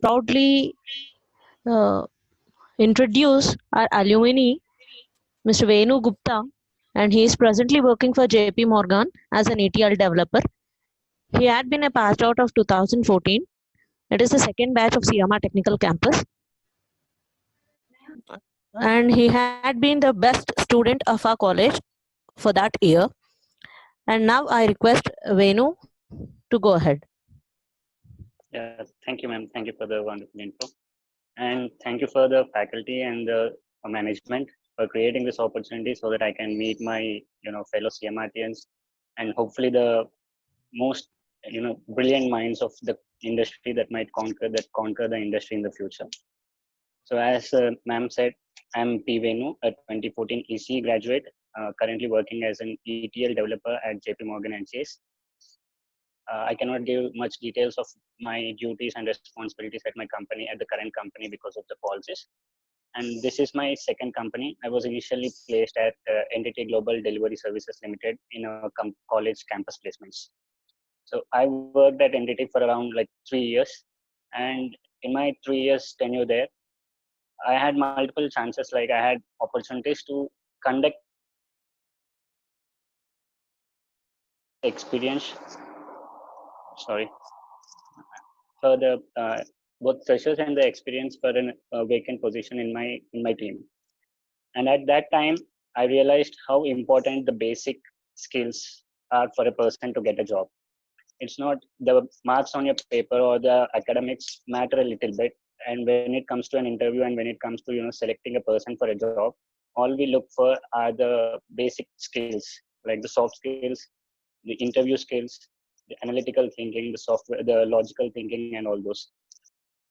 proudly uh, introduce our alumni, Mr. Venu Gupta, and he is presently working for JP Morgan as an ETL developer. He had been a passed out of 2014. It is the second batch of Siyama Technical Campus, and he had been the best student of our college for that year. And now I request Venu to go ahead. Yeah, thank you, ma'am. Thank you for the wonderful intro. And thank you for the faculty and the management for creating this opportunity so that I can meet my, fellow CMRTians and hopefully the most, brilliant minds of the industry that might conquer the industry in the future. So as ma'am said, I'm P. Venu, a 2014 ECE graduate, currently working as an ETL developer at JP Morgan and Chase. I cannot give much details of my duties and responsibilities at my company, at the current company, because of the policies. And this is my second company. I was initially placed at Entity Global Delivery Services Limited in a college campus placements. So I worked at Entity for around like 3 years. And in my 3 years tenure there, I had multiple chances, like I had opportunities to conduct experience, sorry, for the both freshers and the experience for a vacant position in my team. And at that time, I realized how important the basic skills are for a person to get a job. It's not the marks on your paper or the academics matter a little bit. And when it comes to an interview and when it comes to selecting a person for a job, all we look for are the basic skills, like the soft skills, the interview skills, the analytical thinking, the software, the logical thinking, and all those.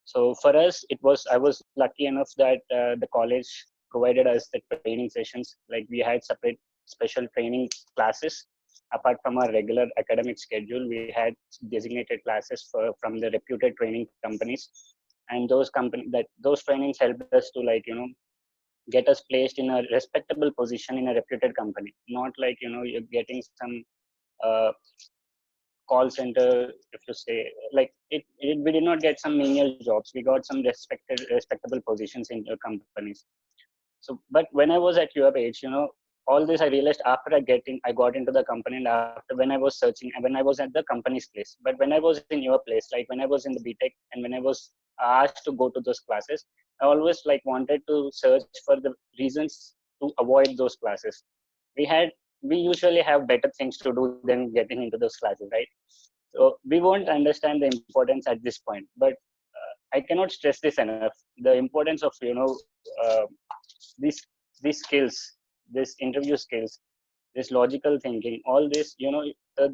So for us, I was lucky enough that the college provided us the training sessions. Like we had separate special training classes apart from our regular academic schedule. We had designated classes from the reputed training companies, and those trainings helped us to, like, get us placed in a respectable position in a reputed company. Not like you're getting some uh, call center, if you say, like we did not get some menial jobs. We got some respectable positions in the companies. So but when I was at your age, all this I realized after I got into the company, and after when I was searching and when I was at the company's place. But when I was in your place, like when I was in the BTech and when I was asked to go to those classes, I always like wanted to search for the reasons to avoid those classes. We usually have better things to do than getting into those classes, right? So we won't understand the importance at this point, but I cannot stress this enough. The importance of these these skills, these interview skills, this logical thinking, all this,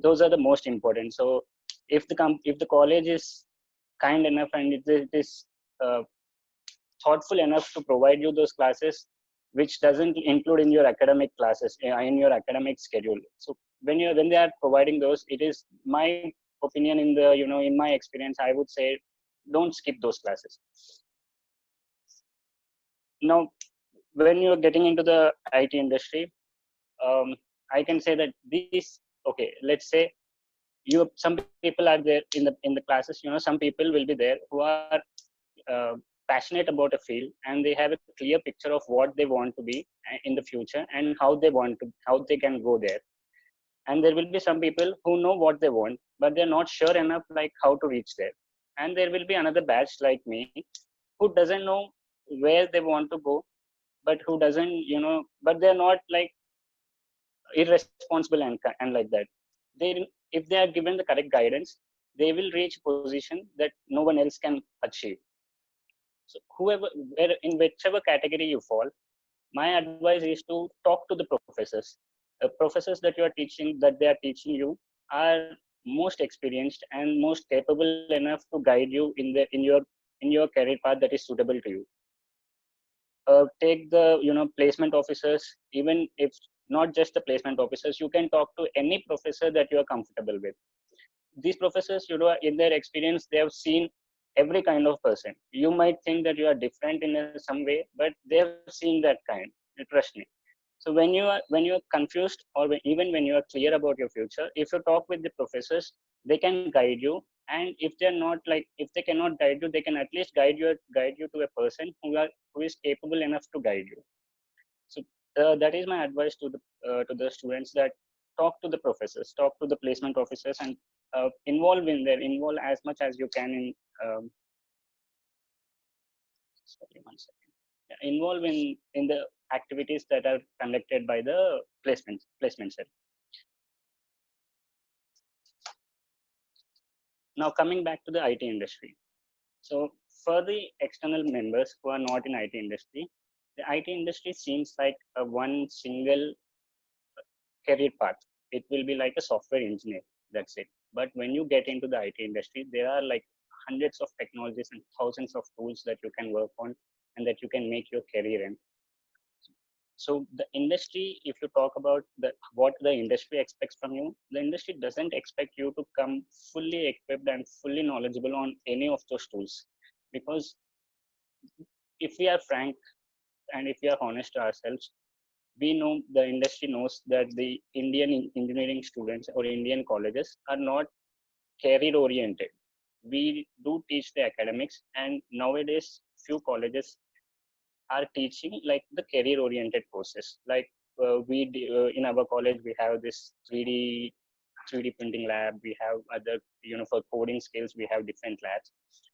those are the most important. So if the college is kind enough and it is uh, thoughtful enough to provide you those classes, which doesn't include in your academic classes, in your academic schedule. So when they are providing those, it is my opinion, in my experience, I would say don't skip those classes. Now when you're getting into the IT industry, I can say that these, okay, let's say some people are there in the classes. Some people will be there who are uh, passionate about a field, and they have a clear picture of what they want to be in the future and how they can go there. And there will be some people who know what they want, but they're not sure enough like how to reach there. And there will be another batch like me who doesn't know where they want to go, but who doesn't, but they're not like irresponsible and like that. If they are given the correct guidance, they will reach a position that no one else can achieve. So in whichever category you fall, my advice is to talk to the professors. The professors that they are teaching you are most experienced and most capable enough to guide you in your career path that is suitable to you. Take the placement officers. Even if not just the placement officers, you can talk to any professor that you are comfortable with. These professors, in their experience, they have seen every kind of person. You might think that you are different in some way, but they have seen that kind. Trust me. So when you are confused, or even when you are clear about your future, if you talk with the professors, they can guide you, And if they're not like, if they cannot guide you, they can at least guide you to a person who is capable enough to guide you. So that is my advice to the students, that talk to the professors, talk to the placement officers, and involve as much as you can in sorry, one second. Yeah, involve in the activities that are conducted by the placement cell. Now coming back to the IT industry. So for the external members who are not in IT industry, the IT industry seems like a one single career path. It will be like a software engineer. That's it. But when you get into the IT industry, there are like hundreds of technologies and thousands of tools that you can work on and that you can make your career in. So the industry, if you talk about what the industry expects from you, the industry doesn't expect you to come fully equipped and fully knowledgeable on any of those tools. Because if we are frank and if we are honest to ourselves, we know, the industry knows, that the Indian engineering students or Indian colleges are not career oriented. We do teach the academics, and nowadays few colleges are teaching like the career oriented courses. Like in our college we have this 3D printing lab. We have other, for coding skills we have different labs.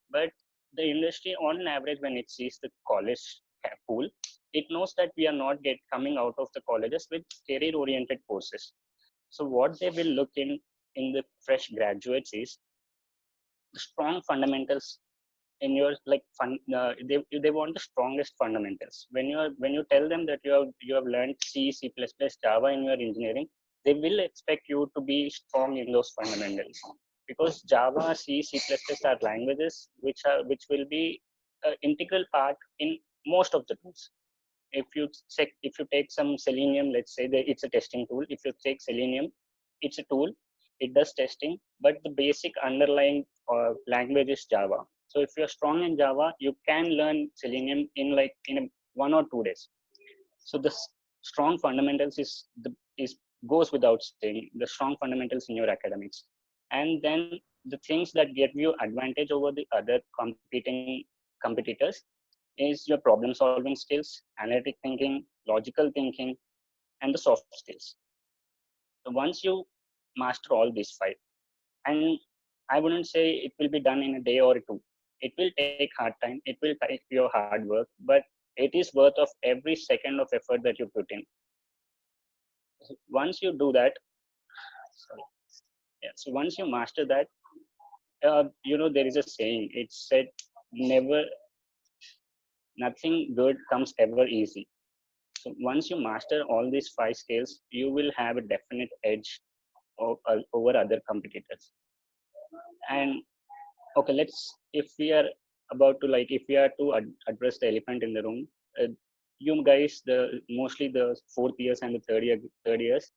But the industry, on an average, when it sees the college pool, it knows that we are not coming out of the colleges with career oriented courses. So what they will look in the fresh graduates is the strong fundamentals in your like they want the strongest fundamentals. When you tell them that you have learned C++, Java in your engineering, they will expect you to be strong in those fundamentals, because Java, C++ are languages which will be an integral part in most of the tools. If you take some Selenium, let's say that it's a testing tool. If you take Selenium, it's a tool, it does testing, but the basic underlying language is Java. So if you're strong in Java, you can learn Selenium in 1 or 2 days. So the strong fundamentals is goes without saying, the strong fundamentals in your academics. And then the things that give you advantage over the other competing competitors is your problem solving skills, analytic thinking, logical thinking, and the soft skills. So once you master all these five, and I wouldn't say it will be done in a day or two. It will take hard time. It will take your hard work, but it is worth of every second of effort that you put in. Once you do that, sorry, yeah. So once you master that, there is a saying. It's said, never, nothing good comes ever easy. So once you master all these five skills, you will have a definite edge over other competitors. And okay, if we are about to like, if we are to address the elephant in the room, uh, you guys, mostly the fourth years and the third years,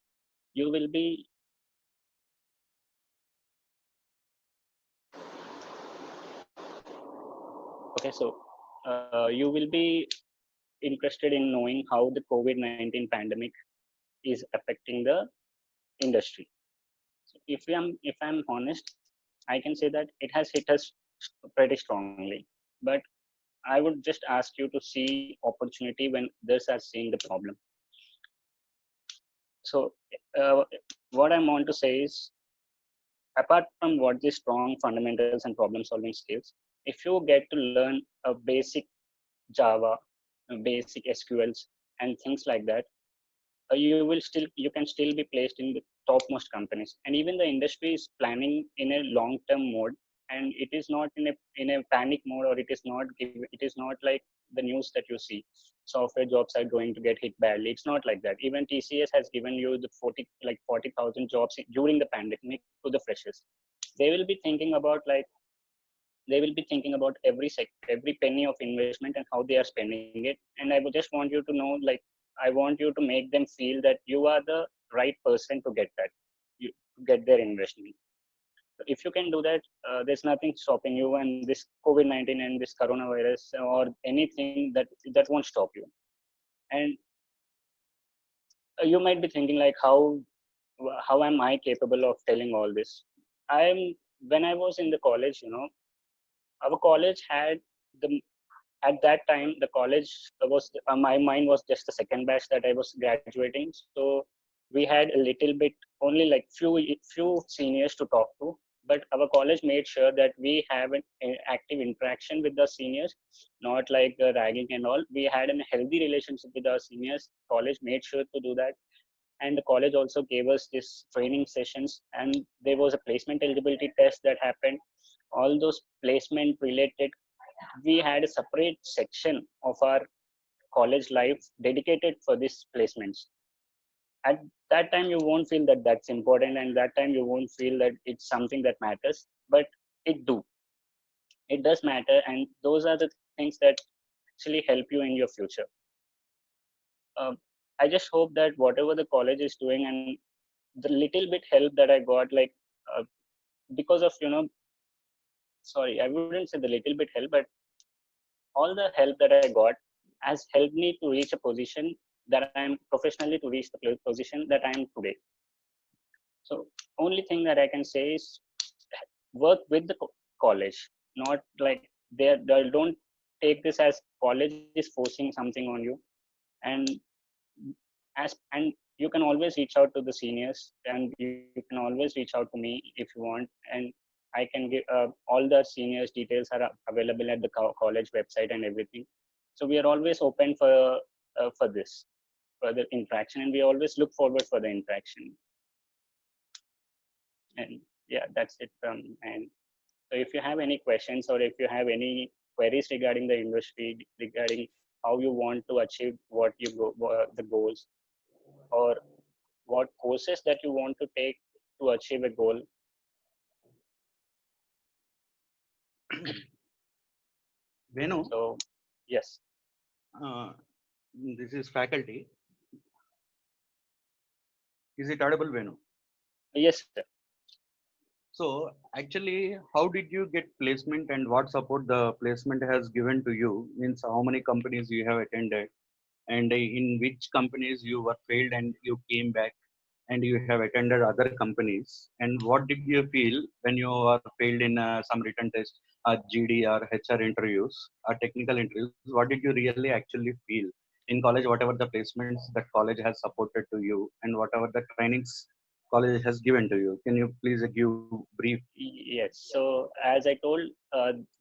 you will be, okay, so you will be interested in knowing how the COVID-19 pandemic is affecting the industry. So if I'm honest, I can say that it has hit us pretty strongly. But I would just ask you to see opportunity when others are seeing the problem. So what I want to say is, apart from what the strong fundamentals and problem solving skills, if you get to learn a basic Java, basic SQLs, and things like that, you can still be placed in the topmost companies. And even the industry is planning in a long term mode, and it is not in a panic mode, or it is not like the news that you see, software jobs are going to get hit badly. It's not like that. Even TCS has given you the 40,000 jobs during the pandemic to the freshers. They will be thinking about every penny of investment and how they are spending it. And I would just want you to know, like, I want you to make them feel that you are the right person to get that, you get their investment. If you can do that, there's nothing stopping you, and this COVID-19 and this coronavirus or anything that won't stop you. And you might be thinking like, how am I capable of telling all this? I am when I was in the college, our college had the at that time the college was my mine was just the second batch that I was graduating, so we had a little bit, only like few seniors to talk to, but our college made sure that we have an active interaction with the seniors, not like ragging and all. We had a healthy relationship with our seniors. College made sure to do that, and the college also gave us this training sessions, and there was a placement eligibility test that happened. All those placement related, we had a separate section of our college life dedicated for these placements. At that time you won't feel that that's important, and that time you won't feel that it's something that matters, but it does matter, and those are the things that actually help you in your future. um, I just hope that whatever the college is doing and the little bit help that I got, like uh, because of sorry, I wouldn't say the little bit help, but all the help that I got has helped me to reach a position that I am professionally, to reach the position that I am today. So only thing that I can say is work with the college, not like they don't take this as college is forcing something on you. And and you can always reach out to the seniors, and you can always reach out to me if you want, and I can give all the seniors details are available at the college website and everything. So we are always open for this, for the interaction, and we always look forward for the interaction. And yeah, that's it from. And so if you have any questions, or if you have any queries regarding the industry, regarding how you want to achieve what you the goals, or what courses that you want to take to achieve a goal. Venu, So yes. uh, this is faculty. Is it audible, Venu? Yes, sir. So actually, how did you get placement and what support the placement has given to you? Means how many companies you have attended and in which companies you were failed and you came back and you have attended other companies. And what did you feel when you are failed in some written test, GD or HR interviews or technical interviews? What did you really actually feel in college? Whatever the placements that college has supported to you and whatever the trainings college has given to you. Can you please give brief? Yes. So as I told,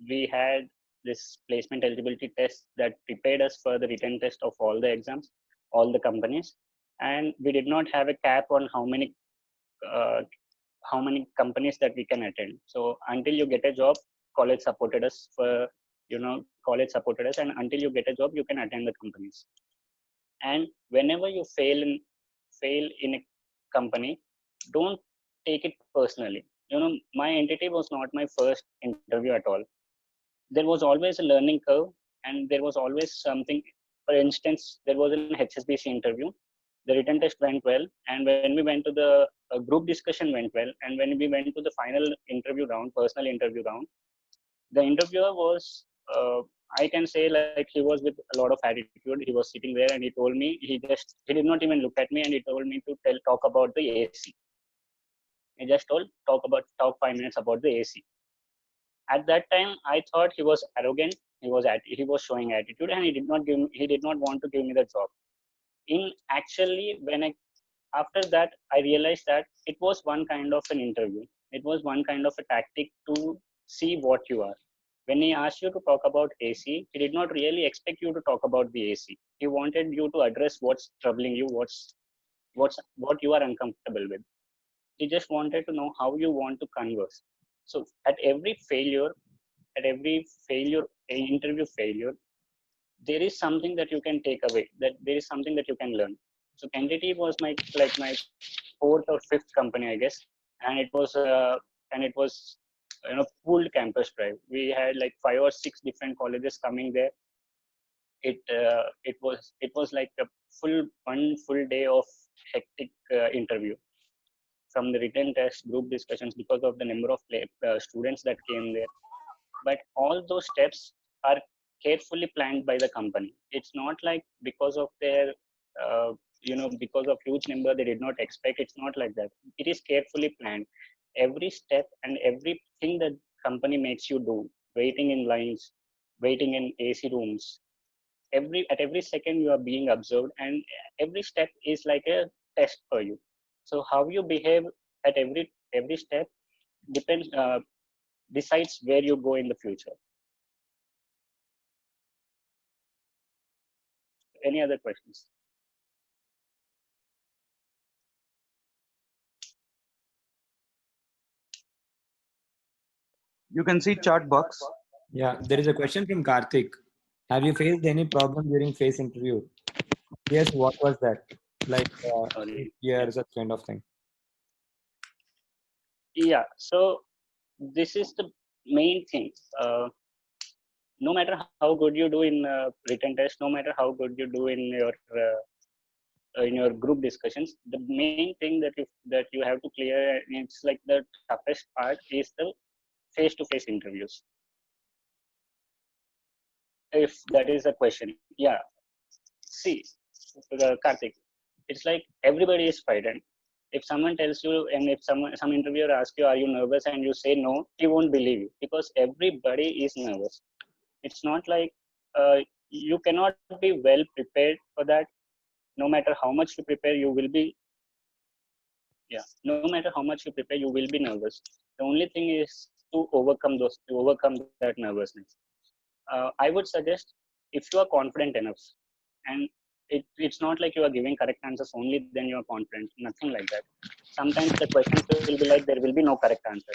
we had this placement eligibility test that prepared us for the written test of all the exams, all the companies, and we did not have a cap on uh, how many companies that we can attend. So until you get a job, college supported us for college supported us, and until you get a job, you can attend the companies. And whenever you fail in a company, don't take it personally. My entity was not my first interview at all. There was always a learning curve, and there was always something. For instance, there was an HSBC interview. The written test went well, and when we went to the group discussion went well, and when we went to the final interview round, personal interview round, the interviewer was, uh, I can say, like, he was with a lot of attitude. He was sitting there, and he told me, he did not even look at me, and he told me to talk about the AC. He just told, talk 5 minutes about the AC. At that time, I thought he was arrogant. He was showing attitude, and he did not want to give me the job. In actually, after that, I realized that it was one kind of an interview. It was one kind of a tactic to see what you are. When he asked you to talk about AC, he did not really expect you to talk about the AC. He wanted you to address what's troubling you, what you are uncomfortable with. He just wanted to know how you want to converse. So at every failure, interview failure, there is something that you can take away. That there is something that you can learn. So Entity was my fourth or fifth company, I guess, and it was pooled campus drive. We had like 5 or 6 different colleges coming there. It was like a one full day of hectic interview, from the written test, group discussions, because of the number of students that came there. But all those steps are carefully planned by the company. It's not like because of their because of huge number they did not expect. It's not like that. It is carefully planned. every step and everything that company makes you do, waiting in lines, waiting in AC rooms, at every second you are being observed, and every step is like a test for you. So how you behave at every step depends decides where you go in the future. Any other questions? You can see chat box. Yeah, there is a question from Karthik. Have you faced any problem during face interview? Yes, what was that? Like Sorry. fear, such kind of thing. Yeah, so this is the main thing. No matter how good you do in written test, no matter how good you do in your group discussions, the main thing that you have to clear, it's like the toughest part, is the face-to-face interviews. If that is a question, yeah. See, Karthik, it's like everybody is frightened. If someone tells you, and if some interviewer asks you, "Are you nervous?" and you say no, he won't believe you because everybody is nervous. It's not like you cannot be well prepared for that. No matter how much you prepare, you will be no matter how much you prepare, you will be nervous. The only thing is to overcome that nervousness. I would suggest, if you are confident enough, and it's not like you are giving correct answers only, then you are confident. Nothing like that. Sometimes the questions will be like there will be no correct answer.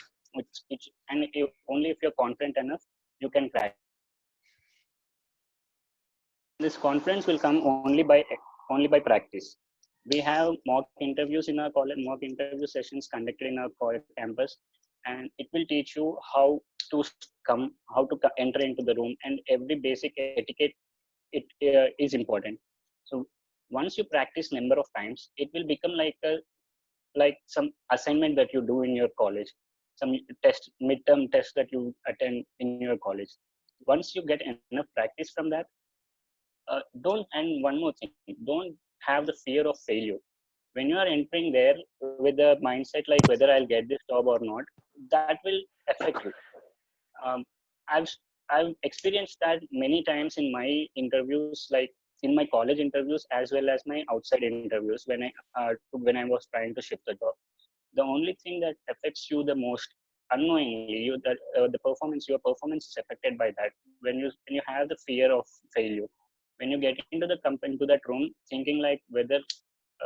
And only if you're confident enough, you can crack. This confidence will come only by practice. We have mock interviews in our college, mock interview sessions conducted in our college campus, and it will teach you to how to enter into the room, and every basic etiquette it is important. So once you practice number of times, it will become like some assignment that you do in your college, some midterm test that you attend in your college. Once you get enough practice from that, don't and one more thing, don't have the fear of failure when you are entering there with the mindset like whether I'll get this job or not. That will affect you. um, i've I've experienced that many times in my interviews, like in my college interviews as well as my outside interviews, when I was trying to shift the job. The only thing that affects you the most, unknowingly, the performance, your performance is affected by that. When you have the fear of failure, when you get into the company, to that room, thinking like whether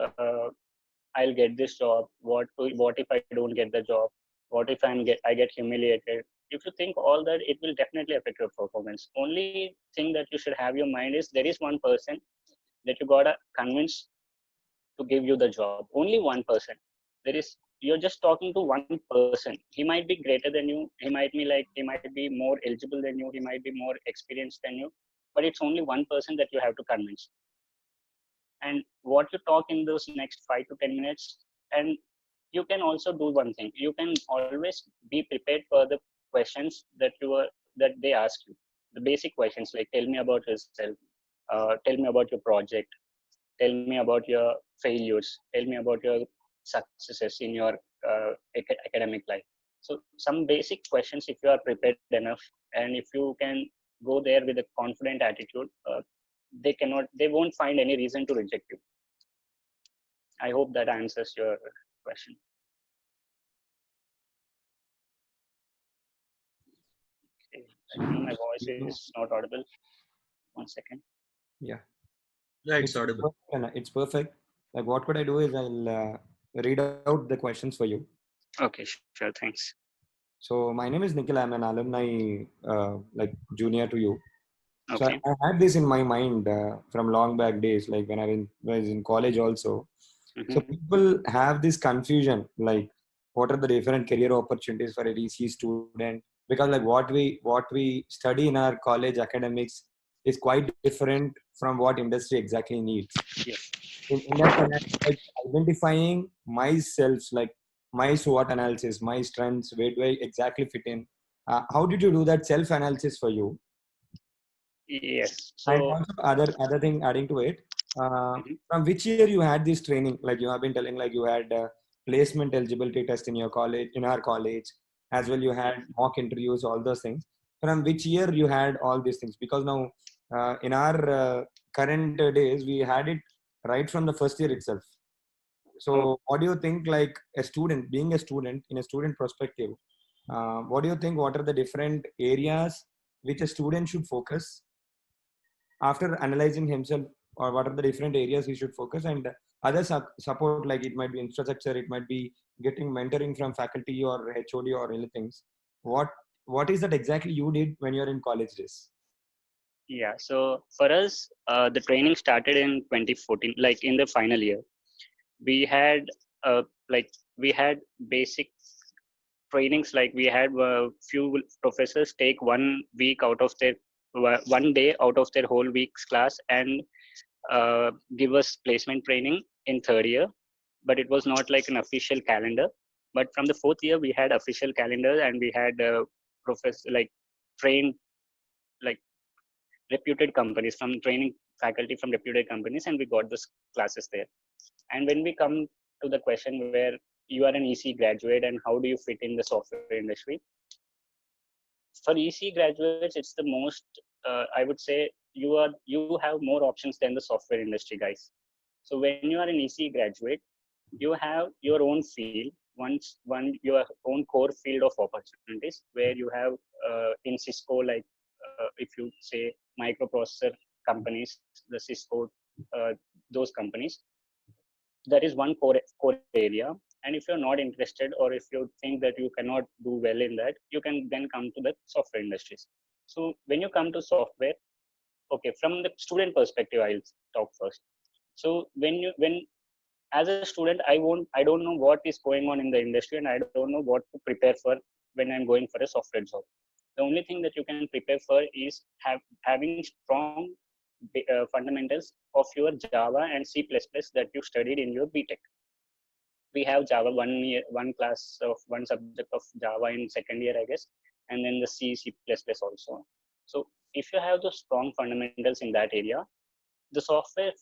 uh, I'll get this job, what if I don't get the job, what if I get humiliated. If you think all that, it will definitely affect your performance. Only thing that you should have your mind is there is one person that you gotta convince to give you the job. Only one person. There is You're just talking to one person. He might be greater than you. He might be more eligible than you. He might be more experienced than you. But it's only one person that you have to convince. And what you talk in those next 5 to 10 minutes, and you can also do one thing. You can always be prepared for the questions that they ask you. The basic questions like tell me about yourself, tell me about your project, tell me about your failures, tell me about your successes in your academic life. So some basic questions, if you are prepared enough, and if you can go there with a confident attitude, they won't find any reason to reject you. I hope that answers your question. Okay. I think my voice is not audible. 1 second. Yeah. Yeah, it's audible. It's perfect. Like, what could I do is I'll read out the questions for you. Okay, sure. Thanks. So my name is Nikhil. I'm an alumni, like junior to you. So Okay. I had this in my mind from long back days, like when was in college also. So Mhm. people have this confusion, like what are the different career opportunities for a DC student? Because like what we study in our college academics is quite different from what industry exactly needs. Yes. In that sense, like identifying myself, like my SWOT analysis, my strengths, where do I exactly fit in? How did you do that self analysis for you? Yes. And So also other thing adding to it, mhm. from which year you had this training? Like you have been telling, like you had placement eligibility test in your college, in our college, as well you had mock interviews, all those things. From which year you had all these things? Because now in our current days, we had it right from the first year itself. So what do you think, like a student, being a student in a student perspective, what do you think, what are the different areas which a student should focus after analyzing himself, or what are the different areas he should focus, and other support, like it might be infrastructure, it might be getting mentoring from faculty or HOD or anything. What is that exactly you did when you're in college days? Yeah, so for us, the training started in 2014, like in the final year. We had like we had basic trainings, like we had a few professors take 1 week out of their 1 day out of their whole week's class and give us placement training in third year, but it was not like an official calendar. But from the fourth year, we had official calendar, and we had professor like trained like reputed companies from training faculty from reputed companies, and we got those classes there. And when we come to the question where you are an EC graduate and how do you fit in the software industry, for EC graduates, it's the most I would say you have more options than the software industry guys. So when you are an EC graduate, you have your own field, your own core field of opportunities, where you have in Cisco, like if you say microprocessor companies, the Cisco, uh, those companies, that is one core area. And if you're not interested, or if you think that you cannot do well in that, you can then come to the software industries. So when you come to software, okay, from the student perspective, I'll talk first. So when as a student, I don't know what is going on in the industry, and I don't know what to prepare for when I'm going for a software job. The only thing that you can prepare for is having strong fundamentals of your Java and C++ that you studied in your BTech. We have Java one class of one subject of Java in second year, I guess, and then the C++ also. So if you have those strong fundamentals in that area, the software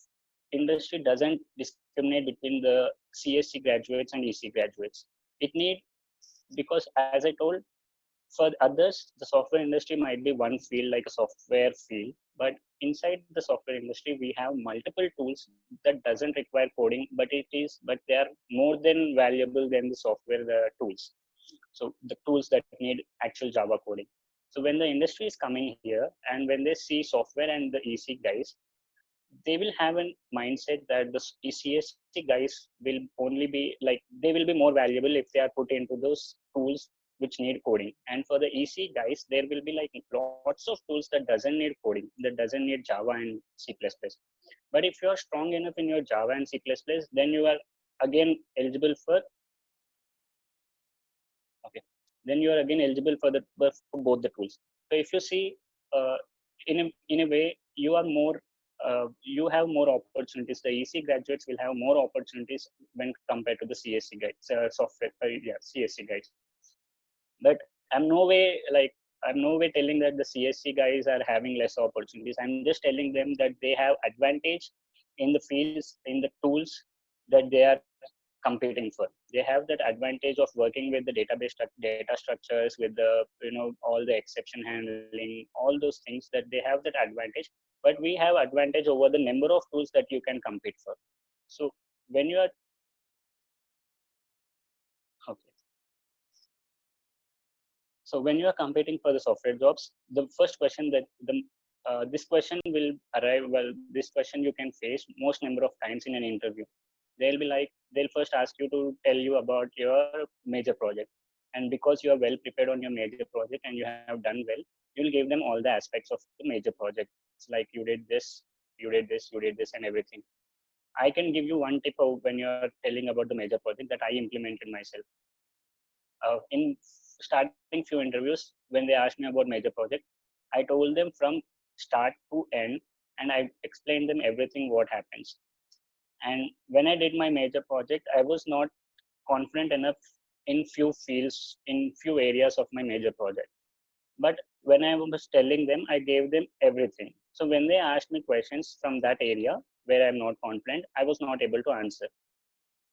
industry doesn't discriminate between the CSC graduates and EC graduates. It need, because as I told, for others, the software industry might be one field, like a software field, but inside the software industry, we have multiple tools that doesn't require coding, but they are more than valuable than the software tools. So the tools that need actual Java coding. So when the industry is coming here and when they see software and the EC guys, they will have a mindset that the CSC guys will only be like, they will be more valuable if they are put into those tools which need coding. And for the EC guys, there will be like lots of tools that doesn't need coding, that doesn't need Java and C++. But if you are strong enough in your Java and C++, then you are again eligible for, okay, then you are again eligible for for both the tools. So if you see, uh, in a way, you are more you have more opportunities. The EC graduates will have more opportunities when compared to the CSC guys, software, CSC guys. But I'm no way like I'm no way telling that the CSC guys are having less opportunities. I'm just telling them that they have advantage in the fields, in the tools that they are competing for. They have that advantage of working with the data structures, with the all the exception handling, all those things, that they have that advantage. But we have advantage over the number of tools that you can compete for. So when you are, okay, so when you are competing for the software jobs, the first question that this question will arrive. Well, this question you can face most number of times in an interview. They'll first ask you to tell you about your major project, and because you are well prepared on your major project and you have done well, you'll give them all the aspects of the major project. It's like you did this, you did this, you did this, and everything. I can give you one tip of when you're telling about the major project that I implemented myself. In starting few interviews, when they asked me about major project, I told them from start to end, and I explained them everything what happens. And when I did my major project, I was not confident enough in few fields, in few areas of my major project. But when I was telling them, I gave them everything. So when they asked me questions from that area where I'm not confident, I was not able to answer.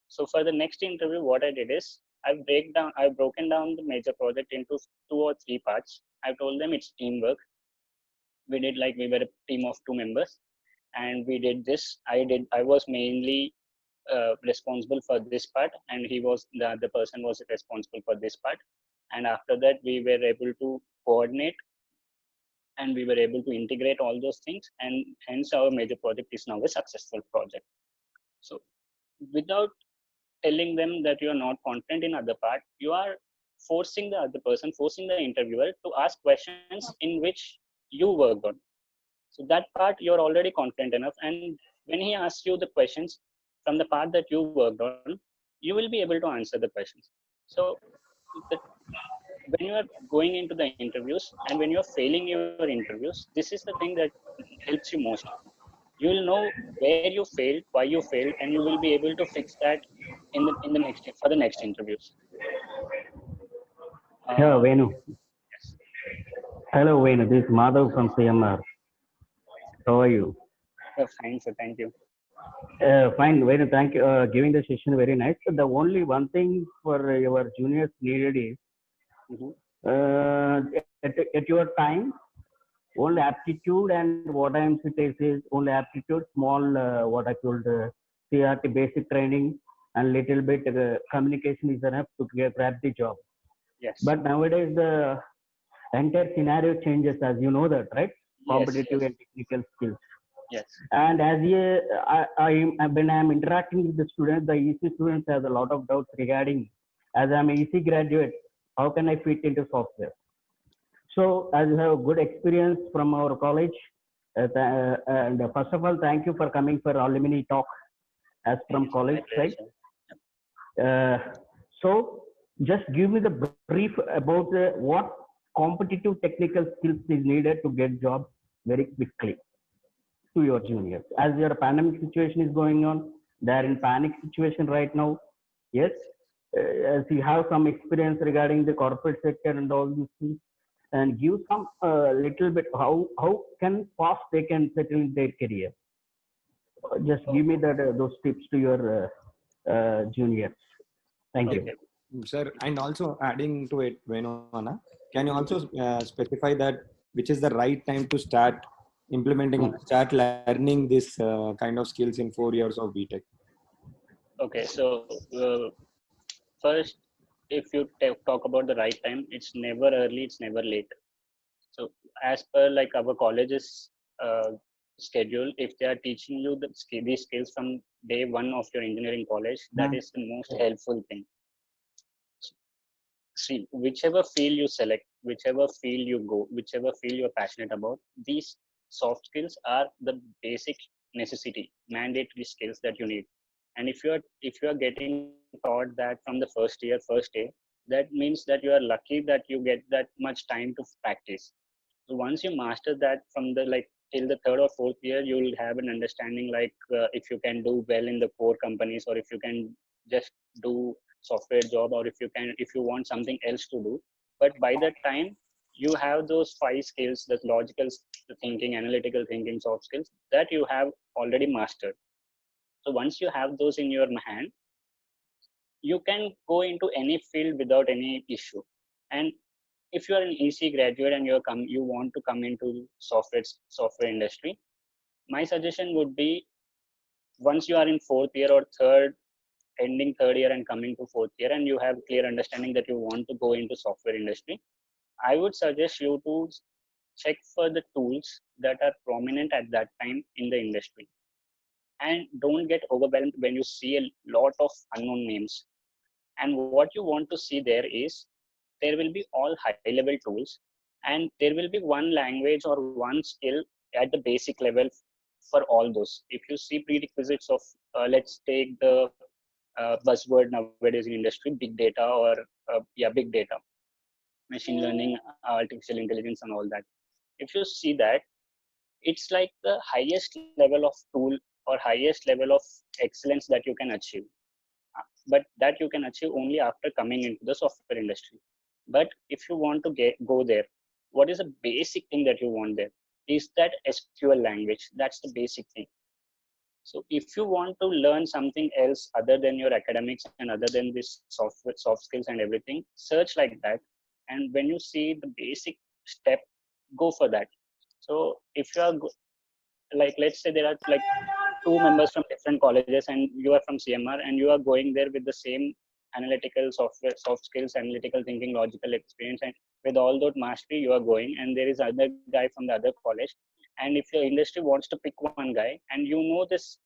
So for the next interview, what I did is I've broken down the major project into 2 or 3 parts. I told them it's teamwork. We were a team of 2 members, and we did this. I was mainly responsible for this part, and the other person was responsible for this part. And after that, we were able to coordinate, and we were able to integrate all those things, and hence our major project is now a successful project. So without telling them that you are not confident in other part, you are forcing the other person, forcing the interviewer to ask questions in which you worked on. So that part you're already confident enough, and when he asks you the questions from the part that you worked on, you will be able to answer the questions. So the, when you are going into the interviews and when you're failing your interviews, this is the thing that helps you most. You will know where you failed, why you failed, and you will be able to fix that in the next for the next interviews. Yeah, Venu. Yes. Hello, Venu. This is Madhav from CMR. How are you? Fine, sir. Thank you. Fine, Venu. Thank you. Giving the session very nice. The only one thing for your juniors needed is Mhm. at your time, only aptitude and what I am saying is only aptitude, small what I told CRT basic training and little bit communication is enough to grab the job. Yes. But nowadays the entire scenario changes, as you know that, right? Competitive and technical skills. Yes. And as when I'm interacting with the students, the EC students have a lot of doubts regarding, as I'm an EC graduate, how can I fit into software? So as you have good experience from our college, and first of all, thank you for coming for alumni talk as from college side. So just give me the brief about what competitive technical skills is needed to get job very quickly to your juniors. As your pandemic situation is going on, they are in panic situation right now. Yes, as you have some experience regarding the corporate sector and all these things, and give some little bit how can fast they can settle in their career. Just give me that those tips to your juniors. Thank you. Sir, and also adding to it, Venona, can you also specify that which is the right time to start implementing, start learning this kind of skills in 4 years of BTech? Okay, so first, if you talk about the right time, it's never early, it's never late. So as per like our college's schedule, if they are teaching you these skills from day one of your engineering college, that is the most helpful thing. See, whichever field you select, whichever field you go, whichever field you're passionate about, these soft skills are the basic necessity, mandatory skills that you need. And if you are getting taught that from the first day, that means that you are lucky that you get that much time to practice. So once you master that from the like till the third or fourth year, you will have an understanding like if you can do well in the core companies, or if you can just do software job, or if you want something else to do. But by that time, you have those 5 skills: the logical thinking, analytical thinking, soft skills that you have already mastered. So once you have those in your hand, you can go into any field without any issue. And if you are an EC graduate and you want to come into software industry, my suggestion would be, once you are in fourth year or ending third year and coming to fourth year, and you have clear understanding that you want to go into software industry, I would suggest you to check for the tools that are prominent at that time in the industry, and don't get overwhelmed when you see a lot of unknown names. And what you want to see there is, there will be all high level tools, and there will be one language or one skill at the basic level for all those. If you see prerequisites of let's take the buzzword nowadays in industry, big data, or big data, machine learning, artificial intelligence, and all that. If you see that, it's like the highest level of tool or highest level of excellence that you can achieve. But that you can achieve only after coming into the software industry. But if you want to go there, what is the basic thing that you want there is that SQL language. That's the basic thing. So if you want to learn something else other than your academics and other than this soft skills and everything, search like that. And when you see the basic step, go for that. So if you are like, let's say there are like two members from different colleges and you are from CMR and you are going there with the same analytical soft skills, analytical thinking, logical experience, and with all that mastery you are going, and there is other guy from the other college, and if your industry wants to pick one guy and you know this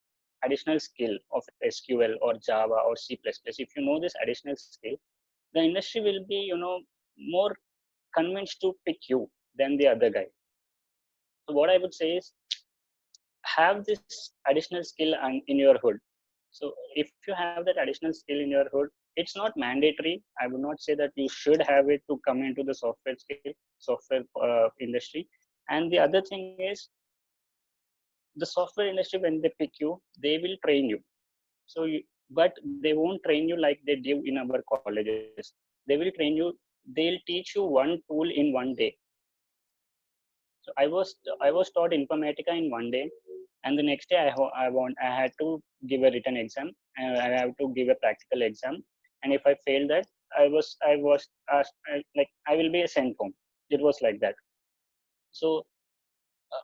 additional skill of SQL or Java or C++, if you know this additional skill, the industry will be, more convinced to pick you than the other guy. So what I would say is, have this additional skill in your hood. So if you have that additional skill in your hood, it's not mandatory. I would not say that you should have it to come into the software industry. And the other thing is, the software industry, when they pick you, they will train you. So, but they won't train you like they do in our colleges. They will train you. They'll teach you one tool in one day. So I was taught Informatica in one day, and the next day I had to give a written exam, and I have to give a practical exam, and if I failed that, I was asked, like, I will be sent home. It was like that. So uh,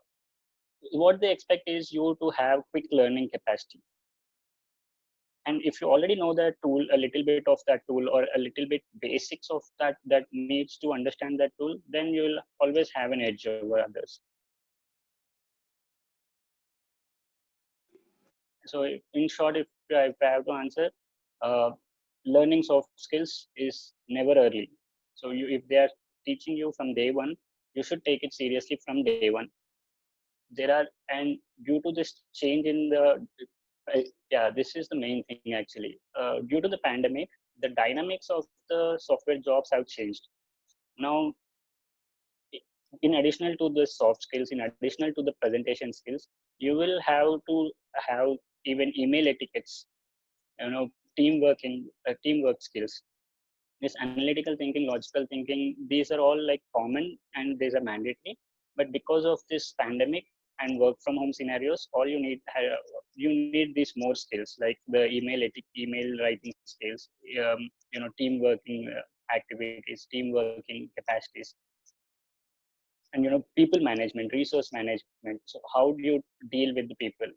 what they expect is you to have quick learning capacity, and if you already know that tool, a little bit of that tool, or a little bit basics of that needs to understand that tool, then you will always have an edge over others. So in short, if I have to answer, uh, learning soft skills is never early. So if they are teaching you from day one, you should take it seriously from day one. There are, and due to this change in the, yeah, this is the main thing actually. Due to the pandemic, the dynamics of the software jobs have changed. Now, in additional to the soft skills, in additional to the presentation skills, you will have to have even email etiquettes, teamwork skills, this analytical thinking, logical thinking. These are all like common and these are mandatory, but because of this pandemic and work from home scenarios, all you need these more skills like the email writing skills, team working activities, team working capacities, and people management, resource management. So how do you deal with the people?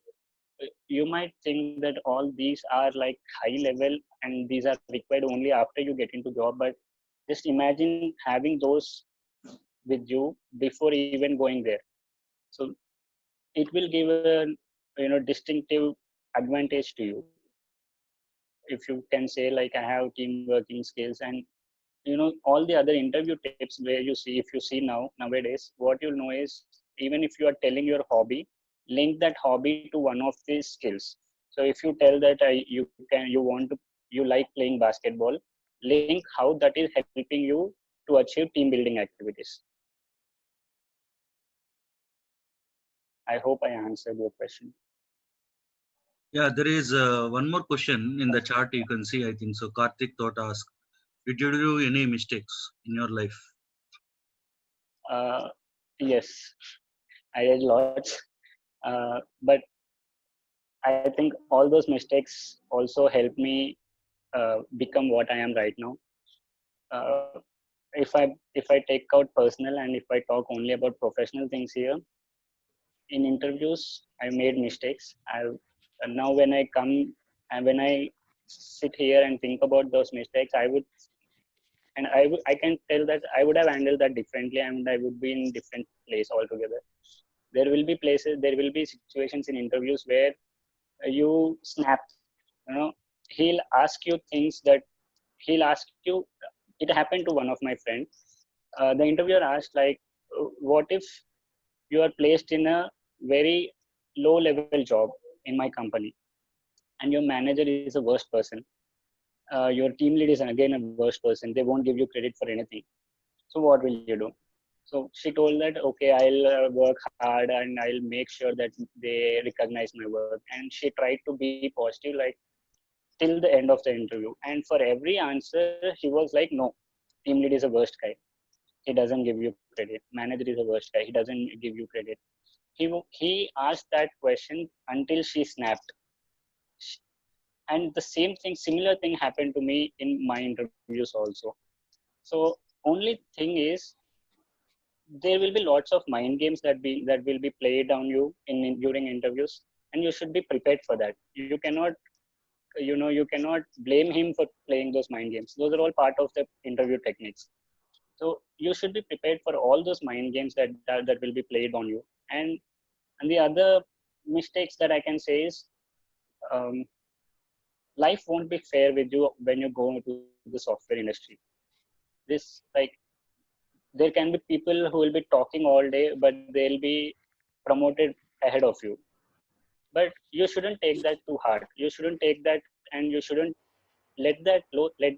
You might think that all these are like high level and these are required only after you get into job, but just imagine having those with you before even going there. So it will give a distinctive advantage to you if you can say like, I have team working skills. And all the other interview tips where you see, if you see nowadays, what you'll know is, even if you are telling your hobby, link that hobby to one of these skills. So if you tell that you like playing basketball, link how that is helping you to achieve team building activities. I hope I answered your question. Yeah, there is one more question in the chart. You can see, I think so. Karthik thought ask, did you do any mistakes in your life? uh, yes, I did lots, but I think all those mistakes also helped me become what I am right now. uh, if I take out personal and if I talk only about professional things here, in interviews I made mistakes. And now when I come and when I sit here and think about those mistakes, I can tell that I would have handled that differently and I would be in different place altogether. There will be situations in interviews where you snap. you know he'll ask you things that he'll ask you. It happened to one of my friends. The interviewer asked like, what if you are placed in a very low level job in my company and your manager is a worst person, your team lead is again a worst person, they won't give you credit for anything, so what will you do? So she told that, okay, I'll work hard and I'll make sure that they recognize my work. And she tried to be positive, like, till the end of the interview. And for every answer he was like, no, team lead is a worst guy, he doesn't give you credit, manager is a worst guy, he doesn't give you credit. he asked that question until she snapped. And the similar thing happened to me in my interviews also. So only thing is, there will be lots of mind games that will be played on you during interviews, and you should be prepared for that. You cannot, you cannot blame him for playing those mind games. Those are all part of the interview techniques. So you should be prepared for all those mind games that will be played on you. And the other mistakes that I can say is, um, life won't be fair with you when you go into the software industry. This, like, there can be people who will be talking all day, but they'll be promoted ahead of you. But you shouldn't take that too hard. You shouldn't take that, and you shouldn't let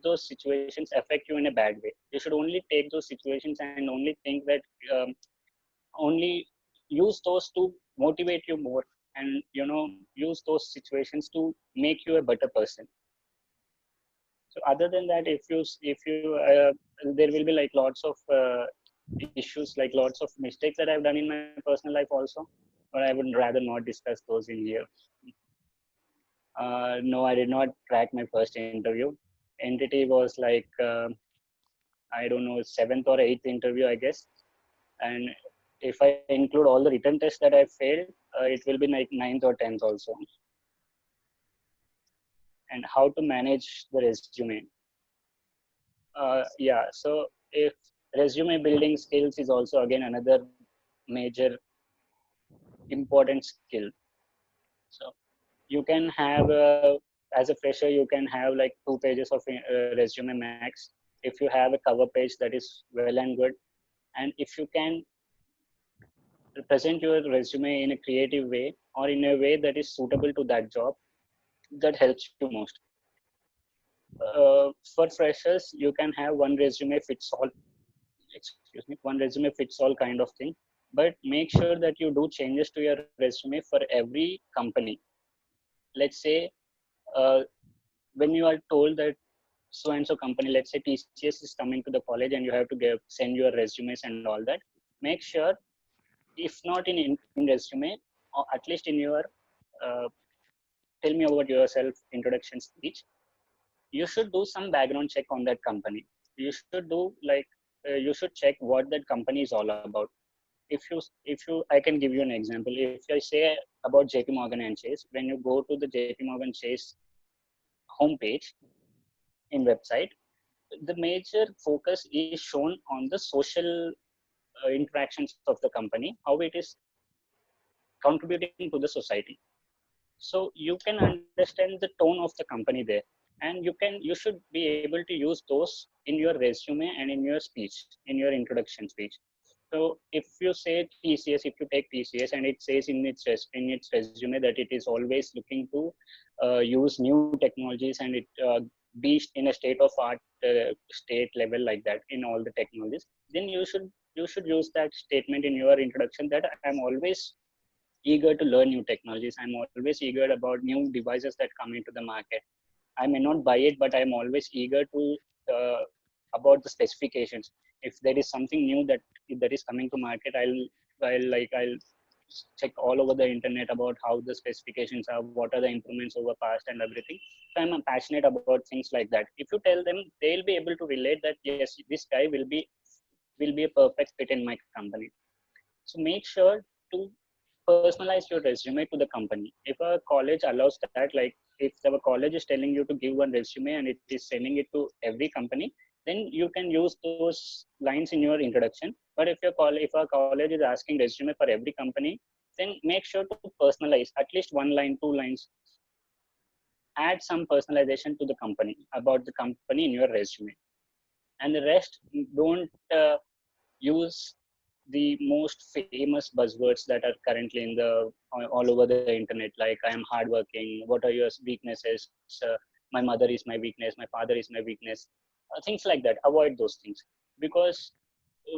those situations affect you in a bad way. You should only take those situations and only think that, um, only use those to motivate you more, and use those situations to make you a better person. So other than that, if you there will be like lots of issues, like lots of mistakes that I've done in my personal life also, but I would rather not discuss those in here. No, I did not crack my first interview. Entity was like, I don't know, seventh or eighth interview, I guess. And if I include all the written tests that I failed, it will be like ninth or tenth also. And how to manage the resume? Yeah, so if resume building skills is also again another major important skill. So you can have, as a fresher, you can have like 2 pages of resume max. If you have a cover page, that is well and good. And if you can present your resume in a creative way, or in a way that is suitable to that job, that helps you most. For freshers, you can have one resume fits all, excuse me, one resume fits all kind of thing. But make sure that you do changes to your resume for every company. Let's say, uh, when you are told that so and so company, let's say TCS is coming to the college, and you have to send your resumes and all that. Make sure, if not in resume, or at least in your, uh, tell me about yourself introduction speech, you should do some background check on that company. You should do like, you should check what that company is all about. If you I can give you an example. If I say about JP Morgan and Chase, when you go to the JP Morgan Chase homepage in website, the major focus is shown on the social interactions of the company, how it is contributing to the society. So you can understand the tone of the company there, and you should be able to use those in your resume and in your speech, in your introduction speech. So if you say TCS, if you take TCS, and it says in its resume that it is always looking to use new technologies, and it be in a state of art state level, like that, in all the technologies, then you should use that statement in your introduction, that I'm always eager to learn new technologies. I'm always eager about new devices that come into the market. I may not buy it, but I'm always eager to uh, about the specifications. If there is something new that is coming to market, I'll check all over the internet about how the specifications are, what are the improvements over past and everything. So I'm passionate about things like that. If you tell them, they'll be able to relate that yes, this guy will be a perfect fit in my company. So make sure to personalize your resume to the company. If a college allows that, like if our college is telling you to give one resume and it is sending it to every company, then you can use those lines in your introduction. But if a college is asking resume for every company, then make sure to personalize at least one line, 2 lines. Add some personalization to the company, about the company, in your resume. And the rest, don't use the most famous buzzwords that are currently in the all over the internet, like I am hardworking, what are your weaknesses, my mother is my weakness, my father is my weakness, things like that. Avoid those things, because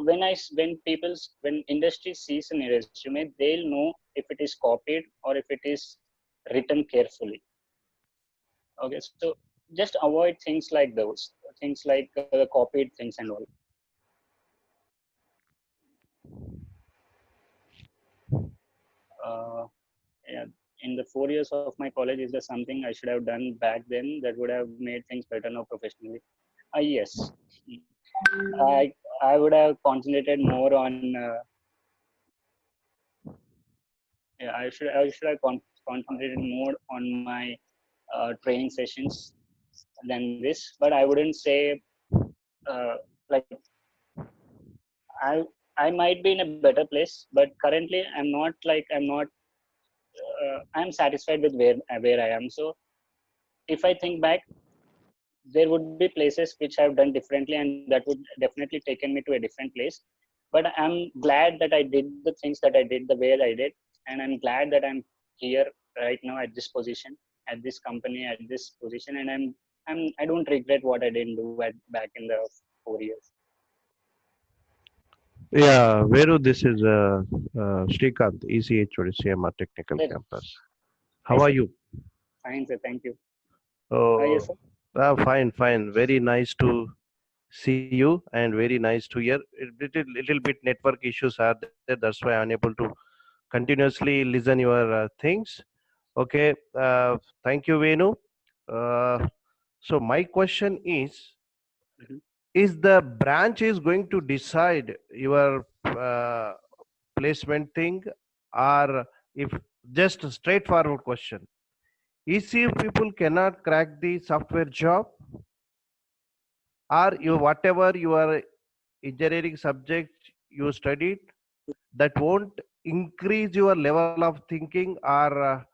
when industry sees a resume, they'll know if it is copied or if it is written carefully. Okay, so just avoid things like those, things like copied things and all. Uh, yeah, in the 4 years of my college, is there something I should have done back then that would have made things better now professionally? Yes, I I would have concentrated more on. Yeah, I should have concentrated more on my training sessions than this. But I wouldn't say like I I might be in a better place, but currently I'm satisfied with where I am. So if I think back, there would be places which I've done differently, and that would definitely taken me to a different place. But I'm glad that I did the things that I did the way I did, and I'm glad that I'm here right now at this position, at this company, at this position, and I don't regret what I didn't do back in the 4 years. Yeah, Veru, this is Srikanth, ECHOD CMR Technical Well, Campus. hi How are sir, you? fine sir, thank you. Yes Oh, sir. fine, fine. Very nice to see you and very nice to hear. Little bit network issues are there. That's why I'm unable to continuously listen your things. Okay. Thank you, Venu. Uh, so my question Mhm. is the branch is going to decide your placement thing, or if just a straightforward question, is if people cannot crack the software job, or you whatever your engineering subject you studied, that won't increase your level of thinking or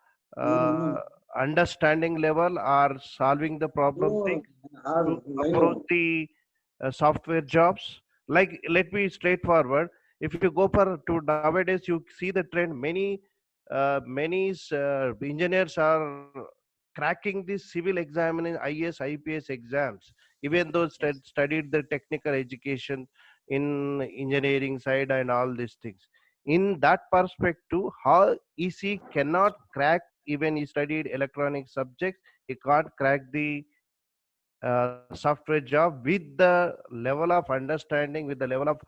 understanding level or solving the problem thing to approach the software jobs. Like, let me straightforward. If you go for to nowadays, you see the trend. Many engineers are cracking the civil exam in IS, IPS exams, even though Yes. studied the technical education in engineering side and all these things. In that perspective, how EC cannot crack, even he studied electronic subjects, he can't crack the software job with the level of understanding, with the level of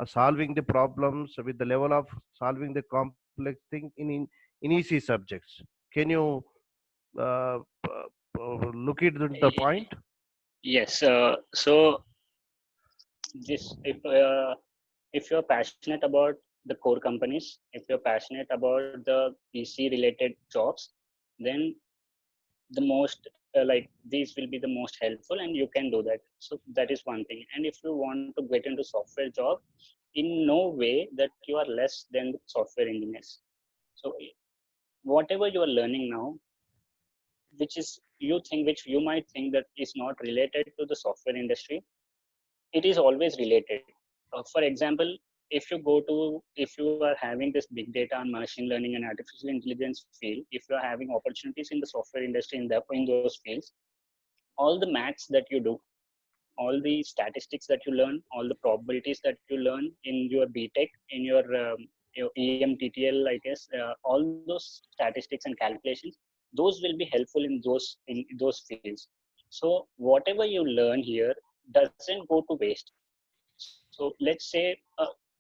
solving the problems, with the level of solving the complex thing in EC subjects. Can you look at the Y- point? Yes. So this if you're passionate about the core companies, if you're passionate about the PC related jobs, then the most these will be the most helpful, and you can do that. So that is one thing. And if you want to get into software job, in no way that you are less than the software engineers. So whatever you are learning now, which you might think that is not related to the software industry, it is always related. For example, if you are having this big data and machine learning and artificial intelligence field, if you are having opportunities in the software industry in those fields, all the maths that you do, all the statistics that you learn, all the probabilities that you learn in your BTech, in your EMTTL, I guess, all those statistics and calculations, those will be helpful in those fields. So whatever you learn here doesn't go to waste. So let's say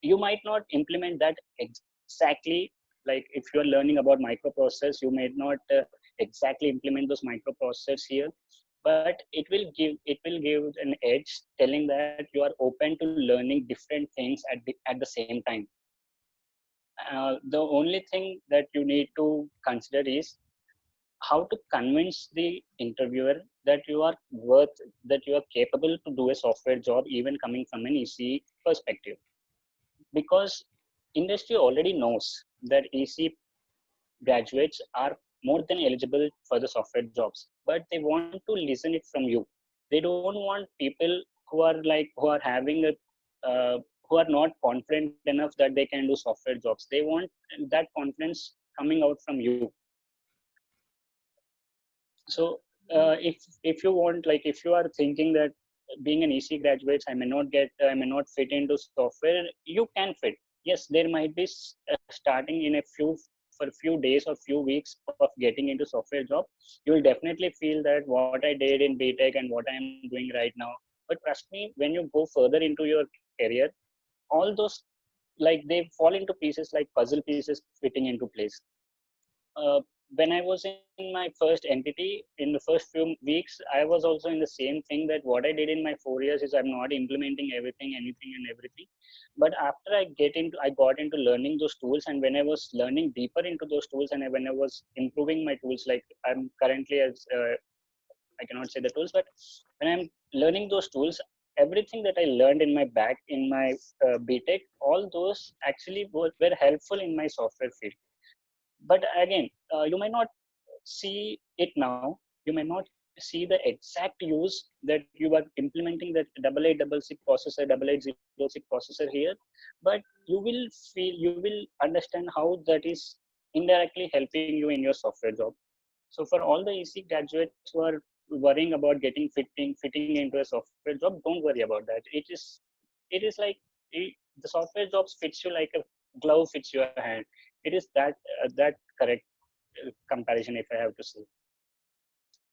you might not implement that exactly. Like if you are learning about microprocessors, you may not exactly implement those microprocessors here, but it will give an edge, telling that you are open to learning different things at the same time. The only thing that you need to consider is how to convince the interviewer that you are that you are capable to do a software job, even coming from an EC perspective. Because industry already knows that EC graduates are more than eligible for the software jobs, but they want to listen it from you. They don't want people who are having a who are not confident enough that they can do software jobs. They want that confidence coming out from you. So if you want, like if you are thinking that being an EC graduate, I may not fit into software, you can fit. Yes, there might be starting in a few for a few days or few weeks of getting into software job, you will definitely feel that what I did in BTech and what I am doing right now. But trust me, when you go further into your career, all those, like, they fall into pieces like puzzle pieces fitting into place. when I was in my first entity, in the first few weeks, I was also in the same thing, that what I did in my 4 years is I'm not implementing everything, anything and everything. But after I got into learning those tools, and when I was learning deeper into those tools, and when I was improving my tools, like I'm currently as I cannot say the tools, but when I'm learning those tools, everything that I learned in my back in my BTech, all those actually were helpful in my software field. But again, you might not see it now. You may not see the exact use that you are implementing that 8866 processor, 8806 processor here, but you will feel, you will understand how that is indirectly helping you in your software job. So for all the EC graduates who are worrying about fitting into a software job, don't worry about that. It is like the software jobs fits you like a glove fits your hand. It is that correct comparison, if I have to say.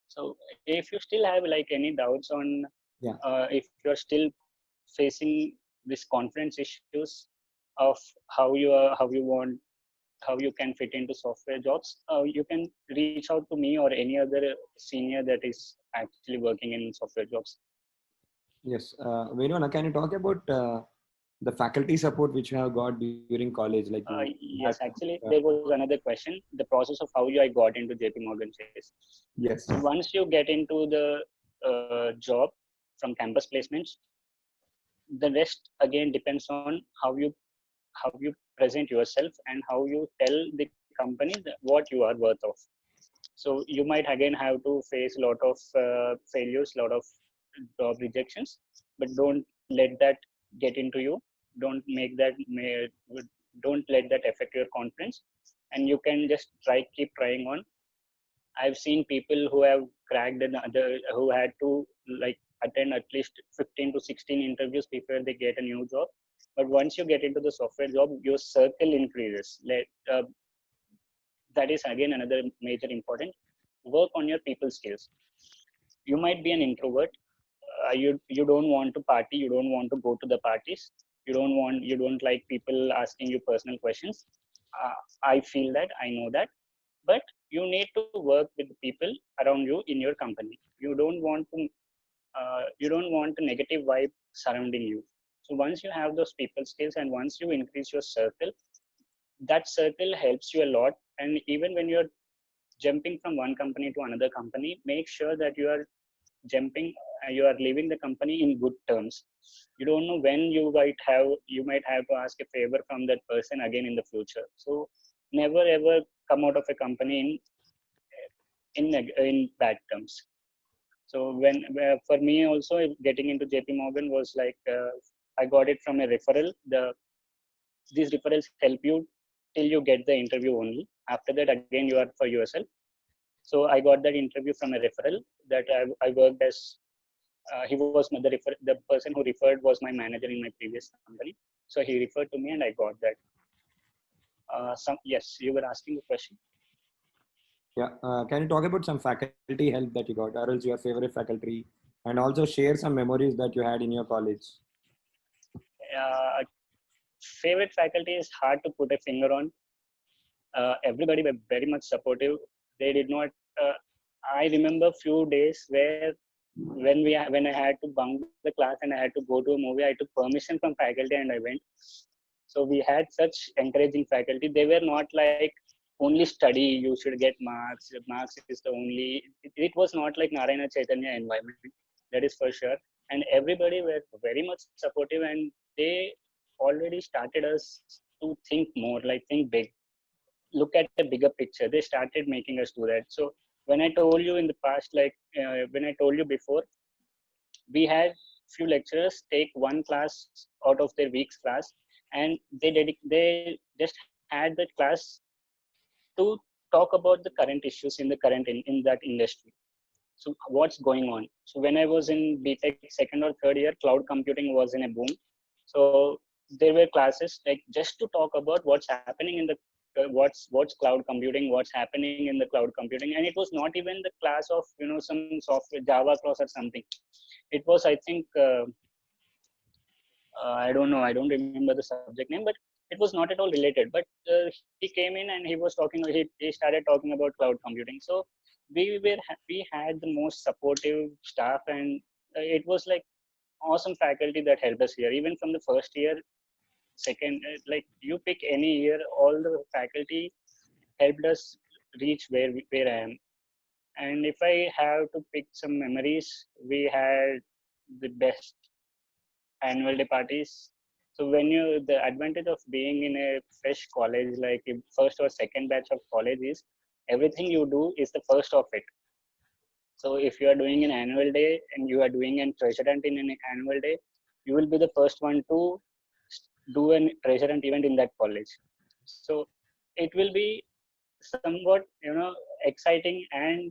So if you still have like any doubts on Yeah. if you're still facing this confidence issues of how you can fit into software jobs, you can reach out to me or any other senior that is actually working in software jobs. Yes. Venona, can you talk about the faculty support which you have got during college? Like Yes, actually, there was another question: the process of how I got into JP Morgan Chase. yes. So once you get into the job from campus placements, the rest again depends on how you present yourself and how you tell the company what you are worth of. So you might again have to face a lot of failures, a lot of job rejections, but don't let that get into you. Don't make that don't let that affect your confidence, and you can just keep trying on. I've seen people who have cracked another, who had to like attend at least 15 to 16 interviews before they get a new job. But once you get into the software job, your circle increases. That is again another major important. Work on your people skills. You might be an introvert. You don't want to party. You don't want to go to the parties. You don't like people asking you personal questions. I feel that, I know that, but you need to work with the people around you in your company. You don't want a negative vibe surrounding you. So once you have those people skills and once you increase your circle, that circle helps you a lot. And even when you're jumping from one company to another company, make sure that you are leaving the company in good terms. You don't know when you might have to ask a favor from that person again in the future. So never ever come out of a company in bad terms. So for me also, getting into JP Morgan was like, I got it from a referral. These referrals help you till you get the interview only. After that, again, you are for yourself. So I got that interview from a referral that I worked as. He was the person who referred was my manager in my previous company. So he referred to me, and I got that. Yes, you were asking a question. Yeah. Can you talk about some faculty help that you got, or else your favorite faculty, and also share some memories that you had in your college? Favorite faculty is hard to put a finger on. Everybody were very much supportive. They did not. I remember few days where when I had to bunk the class and I had to go to a movie, I took permission from faculty and I went. So we had such encouraging faculty. They were not like only study, you should get marks. Marks is the only. It was not like Narayana Chaitanya environment. That is for sure. And everybody were very much supportive, and they already started us to think more, like think big, look at the bigger picture. They started making us do that. So when I told you in the past, like when I told you before, we had few lecturers take one class out of their week's class, and they just had that class to talk about the current issues in the in that industry. So what's going on? So when I was in BTech second or third year, cloud computing was in a boom. So there were classes like just to talk about what's happening in the what's cloud computing, what's happening in the cloud computing. And it was not even the class of some software Java class or something. It was, I think, I don't know, I don't remember the subject name, but it it was not at all related, but he came in and he was talking, he started talking about cloud computing. So we had the most supportive staff, and it was like awesome faculty that helped us here, even from the first year, second, like you pick any year, all the faculty helped us reach where I am. And if I have to pick some memories, we had the best annual day parties. So when the advantage of being in a fresh college, like if first or second batch of college, is everything you do is the first of it. So if you are doing an annual day and you are doing a treasure hunt in an annual day, you will be the first one to do a treasure hunt event in that college. So it will be somewhat, exciting and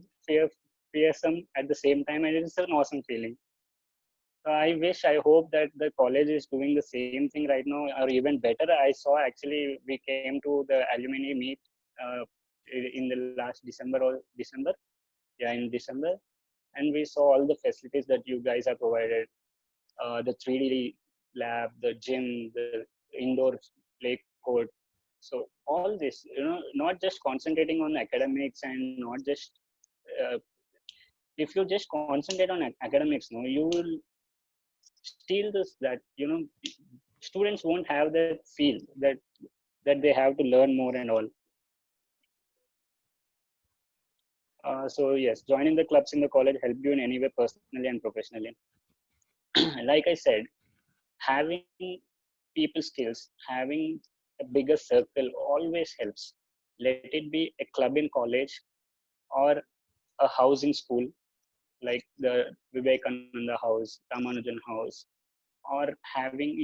fearsome at the same time, and it's an awesome feeling. So I hope that the college is doing the same thing right now, or even better. I saw actually we came to the alumni meet uh, in the last December or December, yeah, in December, and we saw all the facilities that you guys have provided, the 3D lab, the gym, the indoor play court. So all this, not just concentrating on academics and not just uh, if you just concentrate on academics, no, you will steal this that students won't have that feel that they have to learn more and all. So yes, joining the clubs in the college helped you in any way, personally and professionally. Like I said, having people skills, having a bigger circle always helps. Let it be a club in college or a house in school, like the Vivekananda House, Ramanujan House, or having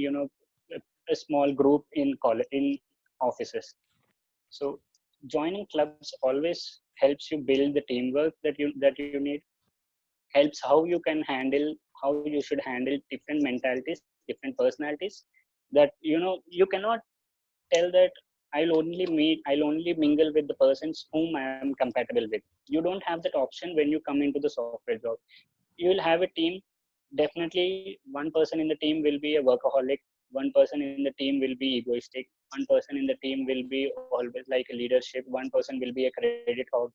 a small group in college, in offices. So joining clubs always helps you build the teamwork that you need, helps how you can handle, how you should handle different mentalities, different personalities, that you cannot tell that I'll only mingle with the persons whom I am compatible with. You don't have that option when you come into the software job. You will have a team. Definitely one person in the team will be a workaholic, one person in the team will be egoistic, one person in the team will be always like a leadership, one person will be a credit hog.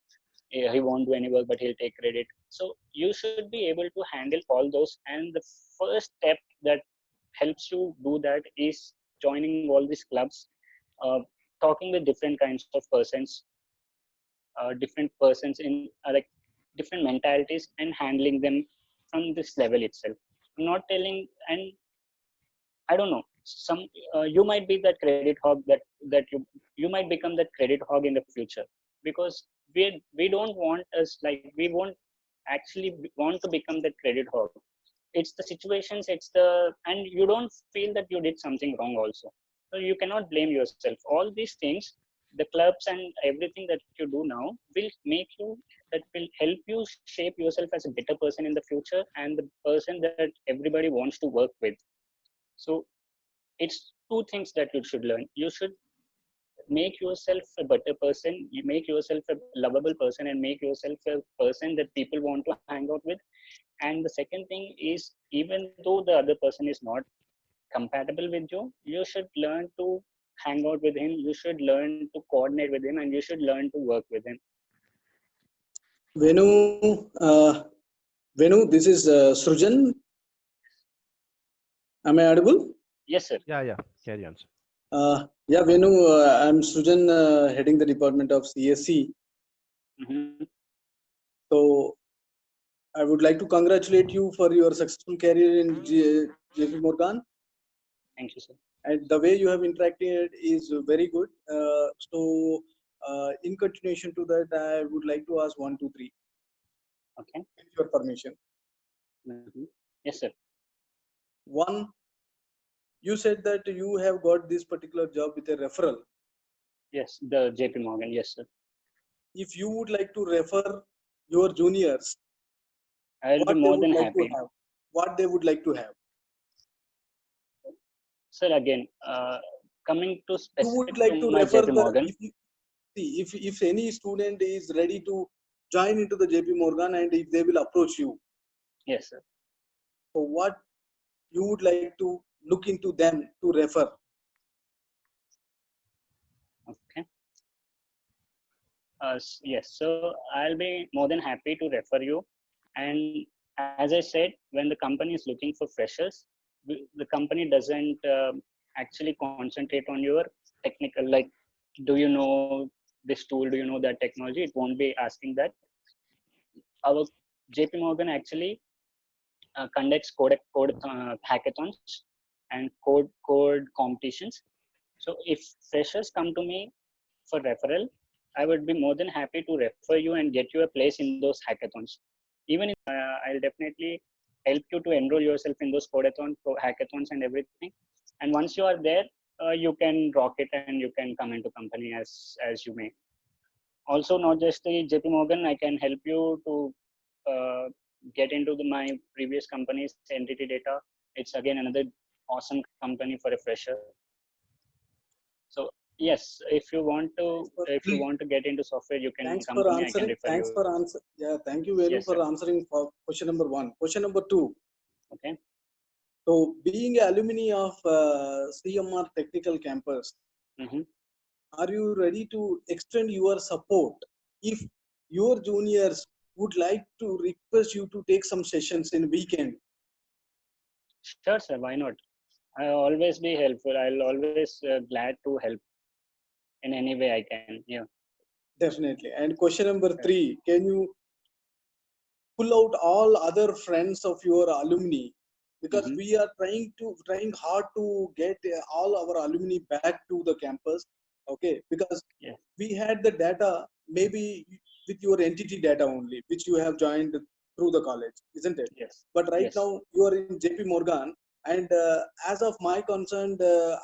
He won't do any work but he'll take credit. So you should be able to handle all those, and the first step that helps you do that is joining all these clubs, uh, talking with different kinds of persons, different persons in like different mentalities, and handling them from this level itself. I'm not telling, and I don't know, some you might be that credit hog, that you might become that credit hog in the future, because we don't want us, like we won't actually want to become that credit hog. It's the situations, it's the, and you don't feel that you did something wrong also. So you cannot blame yourself. All these things, the clubs and everything that you do now will make you, that will help you shape yourself as a better person in the future, and the person that everybody wants to work with. So it's two things that you should learn. You should make yourself a better person, you make yourself a lovable person, and make yourself a person that people want to hang out with. And the second thing is, even though the other person is not compatible with you, you should learn to hang out with him, you should learn to coordinate with him, and you should learn to work with him. Venu, this is Srujan. Am I audible? Yes, sir. Yeah. Carry on, sir. Yeah, Venu, I'm Srujan, heading the department of CSC. Mm-hmm. So I would like to congratulate you for your successful career in JP Morgan. Thank you, sir. And the way you have interacted is very good. So in continuation to that, I would like to ask 1, 2, 3. Okay. With your permission. Mm-hmm. Yes, sir. One, you said that you have got this particular job with a referral. Yes, the JP Morgan. Yes, sir. If you would like to refer your juniors, I'll what be they more would than like to happy. have, what they would like to have. Sir, again, coming to You specific would like to my refer JP the, Morgan. if any student is ready to join into the JP Morgan, and if they will approach you, Yes, sir. so what you would like to look into them to refer? Yes, so I'll be more than happy to refer you. And as I said, when the company is looking for freshers, the company doesn't actually concentrate on your technical, like, do you know this tool? Do you know that technology? It won't be asking that. Our JP Morgan actually conducts code hackathons and code competitions. So if freshers come to me for referral, I would be more than happy to refer you and get you a place in those hackathons. Even if, I'll definitely help you to enroll yourself in those hackathons and everything. And once you are there, you can rock it and you can come into company as you may. Also, not just the JP Morgan, I can help you to get into my previous company's entity data. It's again another awesome company for a fresher. So yes, if you want to get into software, you can Thanks come for to me. I can answering. refer Thanks you. for answer. Yeah, thank you, Venu, Yes, for sir. answering for question number 1. Question number 2. Okay. So, being alumni of CMR Technical Campus, Mm-hmm. are you ready to extend your support if your juniors would like to request you to take some sessions in weekend? Sure, sir. Why not? I'll always be helpful. I'll always glad to help in any way I can. Yeah. Definitely. And question number Sure. 3, can you pull out all other friends of your alumni, because Mm-hmm. we are trying hard to get all our alumni back to the campus. Okay, because Yeah. we had the data maybe with your entity data only, which you have joined through the college, isn't it? Yes. But right Yes. now you are in JP Morgan, and as of my concern,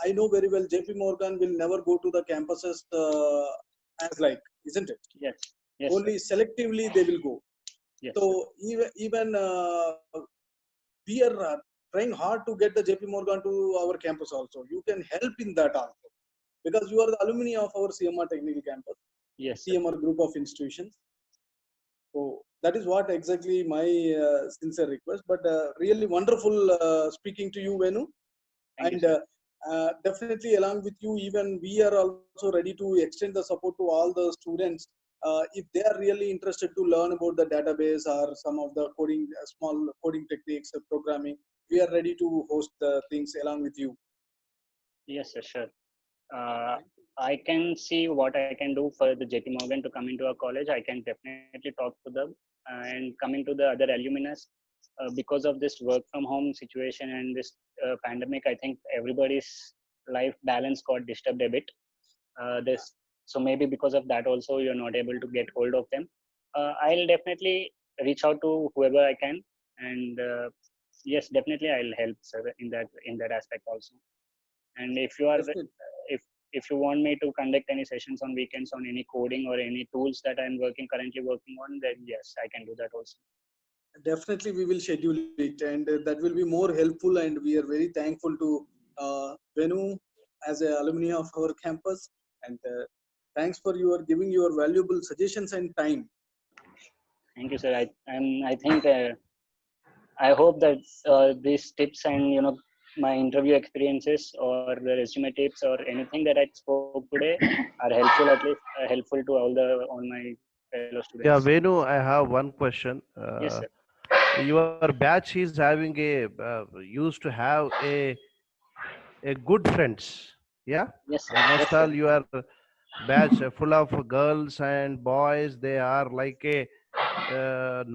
I know very well JP Morgan will never go to the campuses as like, isn't it? Yes. Yes, sir. Only selectively they will go. Yes, So sir. even we are trying hard to get the JP Morgan to our campus also. You can help in that also, because you are the alumni of our CMR Technical Campus, Yes, sir. CMR group of institutions. So that is what exactly my sincere request. But really wonderful speaking to you, Venu. Thank you, And sir. definitely along with you, even we are also ready to extend the support to all the students. If they are really interested to learn about the database or some of the coding, small coding techniques, programming, we are ready to host the things along with you. Yes, sir. Sure. Uh, I can see what I can do for the JP Morgan to come into our college. I can definitely talk to them and coming to the other alumnus. Because of this work from home situation and this pandemic, I think everybody's life balance got disturbed a bit. This So maybe because of that also you're not able to get hold of them. I'll definitely reach out to whoever I can, and yes, definitely I'll help, sir, in that aspect also. And if you are Definitely. if if you want me to conduct any sessions on weekends on any coding or any tools that I'm currently working on, then yes, I can do that also. Definitely, we will schedule it, and that will be more helpful. And we are very thankful to Venu as an alumni of our campus. And thanks for your giving your valuable suggestions and time. Thank you, sir. I think I hope that these tips and my interview experiences or the resume tips or anything that I spoke today are helpful, at least helpful to all my fellow Yeah, students. Venu, I have one question. Yes, sir. Your batch is having used to have a good friends. Yeah, Yes, sir. Yes, almost sir. all your batch full of girls and boys. They are like a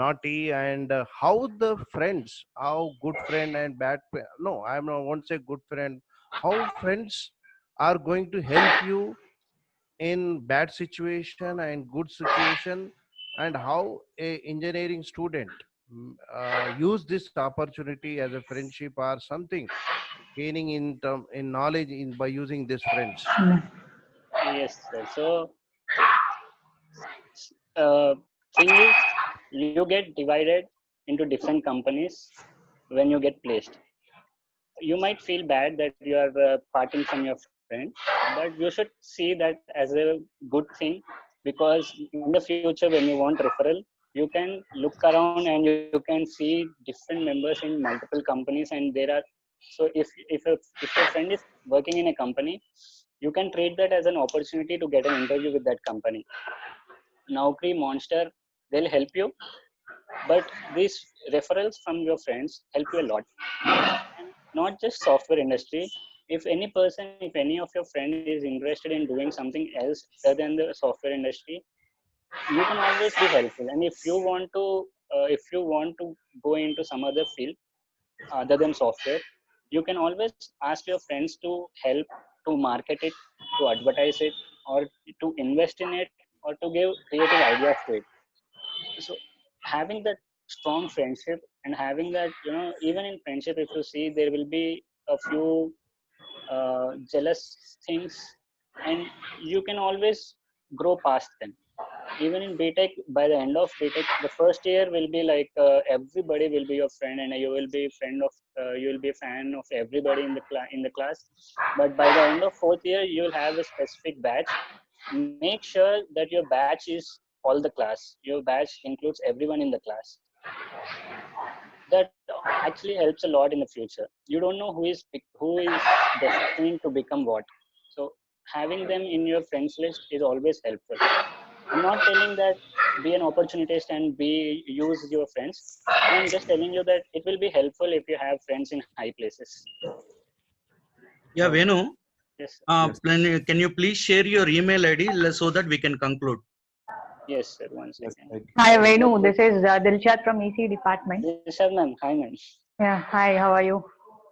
naughty, and how the friends, how good friend and bad no, I'm not won't say good friend, how friends are going to help you in bad situation and good situation, and how a engineering student use this opportunity as a friendship or something, gaining in knowledge by using these friends. Yes, sir. So uh, thing is, you get divided into different companies when you get placed. You might feel bad that you are parting from your friend, but you should see that as a good thing, because in the future when you want referral, you can look around and you can see different members in multiple companies, and there are, so if your friend is working in a company, you can treat that as an opportunity to get an interview with that company. Naukri, Monster, they'll help you. But these referrals from your friends help you a lot. And not just software industry. If any person, if any of your friend is interested in doing something else other than the software industry, you can always be helpful. And if you want to go into some other field other than software, you can always ask your friends to help, to market it, to advertise it, or to invest in it, or to give creative ideas to it. So having that strong friendship, and having that, even in friendship, if you see, there will be a few jealous things, and you can always grow past them. Even in BTech, by the end of BTech, the first year will be like everybody will be your friend, and you will be a fan of everybody in the class. But by the end of fourth year, you will have a specific batch. Make sure that your batch is all the class. Your batch includes everyone in the class. That actually helps a lot in the future. You don't know who is destined to become what. So having them in your friends list is always helpful. I'm not telling that be an opportunist and use your friends. I'm just telling you that it will be helpful if you have friends in high places. Yeah, Venu, Yes, can you please share your email ID so that we can conclude? yes, sir. One Yes, second. like, Hi, Venu. This is Dilshad from EC department. Dilshad ma'am, hi ma'am. Yeah. Hi. How are you?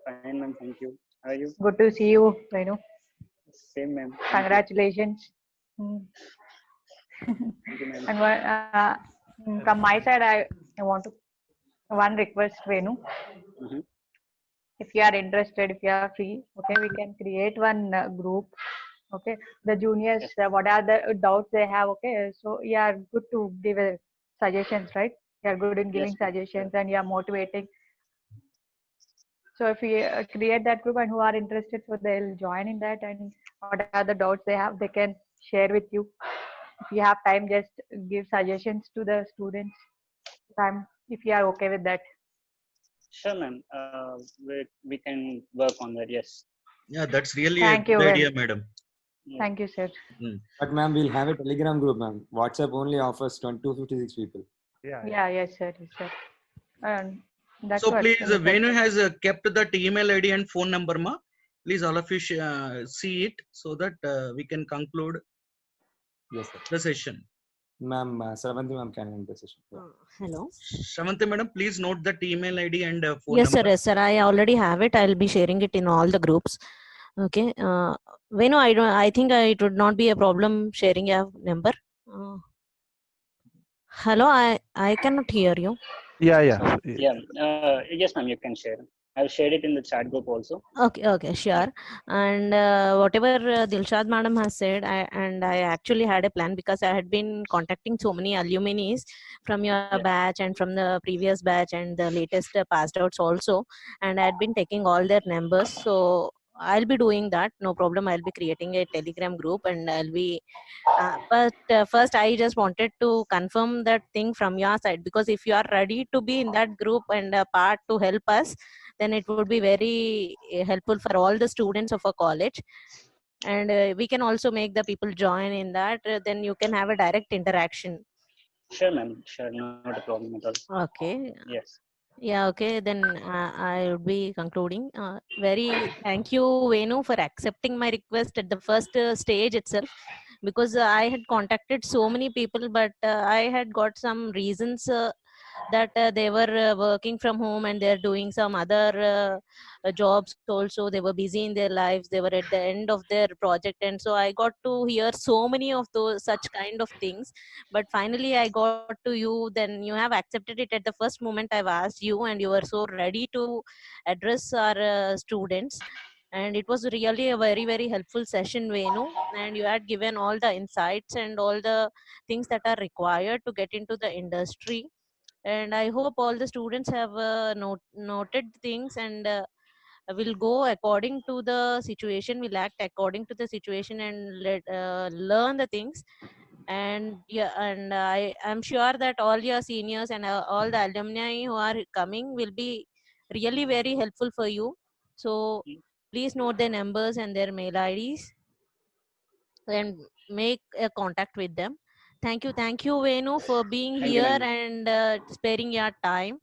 Fine ma'am, thank you. How are you? Good to see you, Venu. Same ma'am. Congratulations. Mm. Thank you ma'am. And from my side, I want to one request, Venu. Mhm. If you are interested, if you are free, okay, we can create one group. Okay, the juniors, Yes. what are the doubts they have? Okay, so you are good to give suggestions, right? You are good in giving Yes, ma'am. suggestions and you are motivating. So if we create that group and who are interested, so they'll join in that, and what are the doubts they have, they can share with you. If you have time, just give suggestions to the students. If you are okay with that. Sure ma'am. We can work on that. Yes. Yeah, that's really Thank a you, good Venu. idea, madam. Yeah. Thank you, sir. but ma'am, we'll have a Telegram group, ma'am. WhatsApp only offers 256 people. Yeah, yes, sir. Yes, sir. And that's So what. please, Mr. Venu has kept that email ID and phone number, ma. Please, all of you see it so that we can conclude Yes, sir. the session. Ma'am, Sravanti ma'am can end the session. Yeah. Hello. Shravanti madam, please note that email ID and phone Yes, sir. number. Yes, sir. I already have it. I'll be sharing it in all the groups. Okay. Venu, I think it would not be a problem sharing your number. Hello. I cannot hear you. Yeah. Sorry. Yeah. Yes, ma'am. You can share. I've shared it in the chat group also. Okay, sure. And whatever Dilshad madam has said, I actually had a plan, because I had been contacting so many alumni from your Yeah. batch and from the previous batch and the latest passed outs also, and I had been taking all their numbers. So I'll be doing that, no problem. I'll be creating a Telegram group, and I'll be but first I just wanted to confirm that thing from your side, because if you are ready to be in that group and a part to help us, then it would be very helpful for all the students of a college. And we can also make the people join in that, then you can have a direct interaction. Sure, ma'am. Sure, not a problem at all. Okay. Yes. Yeah, okay, then I would be concluding. Very thank you, Venu, for accepting my request at the first stage itself, because I had contacted so many people, but I had got some reasons that they were working from home and they're doing some other jobs also. They were busy in their lives. They were at the end of their project, and so I got to hear so many of those such kind of things. But finally I got to you, then you have accepted it at the first moment I've asked you, and you were so ready to address our students. And it was really a very very helpful session, Venu, and you had given all the insights and all the things that are required to get into the industry. And I hope all the students have noted things, and will go according to the situation, will act according to the situation, and learn the things. And yeah, and I'm sure that all your seniors and all the alumni who are coming will be really very helpful for you. So please note their numbers and their mail IDs and make a contact with them. Thank you, Venu, for being Thank you, here Nandini. and sparing your time.